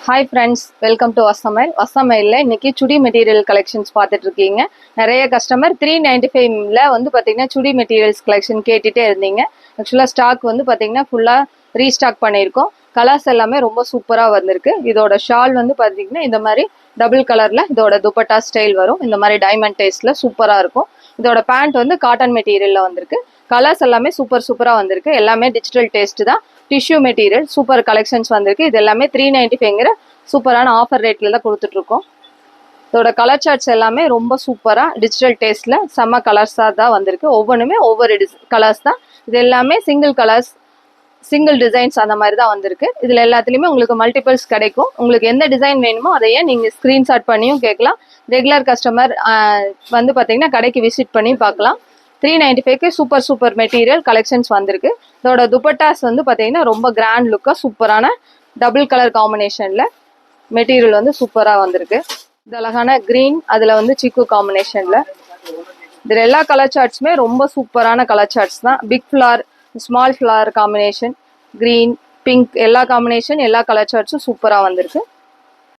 Hi friends, welcome to வசமைல். வசமைலில் இன்றைக்கி சுடி மெட்டீரியல் கலெக்ஷன்ஸ் பார்த்துட்ருக்கீங்க. நிறைய கஸ்டமர் 395ல் வந்து பார்த்திங்கன்னா சுடி மெட்டீரியல்ஸ் கலெக்ஷன் கேட்டுகிட்டே இருந்தீங்க. ஆக்சுவலாக ஸ்டாக் வந்து பார்த்திங்கன்னா ஃபுல்லாக ரீஸ்டாக் பண்ணியிருக்கோம். கலர்ஸ் எல்லாமே ரொம்ப சூப்பராக வந்திருக்கு. இதோட ஷால் வந்து பார்த்திங்கன்னா இந்த மாதிரி டபுள் கலரில் இதோட துப்பட்டா ஸ்டைல் வரும். இந்த மாதிரி டைமண்ட் டேஸ்ட்டில் சூப்பராக இருக்கும். இதோட பேண்ட் வந்து காட்டன் மெட்டீரியலில் வந்திருக்கு. கலர்ஸ் எல்லாமே சூப்பராக வந்திருக்கு. எல்லாமே டிஜிட்டல் டேஸ்ட் தான். டிஷ்யூ மெட்டீரியல் சூப்பர் கலெக்ஷன்ஸ் வந்திருக்கு. இது எல்லாமே 395ங்கிற சூப்பரான ஆஃபர் ரேட்டில் தான் கொடுத்துட்ருக்கோம். இதோட கலர் சார்ட்ஸ் எல்லாமே ரொம்ப சூப்பராக டிஜிட்டல் டேஸ்ட்டில் செம்ம கலர்ஸாக தான் வந்திருக்கு. ஒவ்வொன்றுமே ஒவ்வொரு கலர்ஸ் தான். இது எல்லாமே சிங்கிள் கலர்ஸ், சிங்கிள் டிசைன்ஸ் அந்த மாதிரி தான் வந்திருக்கு. இதில் எல்லாத்துலேயுமே உங்களுக்கு மல்டிபிள்ஸ் கிடைக்கும். உங்களுக்கு எந்த டிசைன் வேணுமோ அதையே நீங்கள் ஸ்க்ரீன்ஷாட் பண்ணியும் கேட்கலாம். ரெகுலர் கஸ்டமர் வந்து பார்த்தீங்கன்னா கடைக்கு விசிட் பண்ணி பார்க்கலாம். 395க்கு சூப்பர் மெட்டீரியல் கலெக்ஷன்ஸ் வந்திருக்கு. இதோட துப்பட்டாஸ் வந்து பார்த்தீங்கன்னா ரொம்ப கிராண்ட் லுக்காக சூப்பரான டபுள் கலர் காம்பினேஷனில் மெட்டீரியல் வந்து சூப்பராக வந்திருக்கு. இது அழகான க்ரீன், அதில் வந்து சிக்கு காம்பினேஷனில். இதில் எல்லா கலர் சார்ட்ஸுமே ரொம்ப சூப்பரான கலர் சார்ட்ஸ் தான். Big flower, small flower combination, green, pink எல்லா காம்பினேஷன், எல்லா கலர் சார்ட்ஸும் சூப்பராக வந்திருக்கு.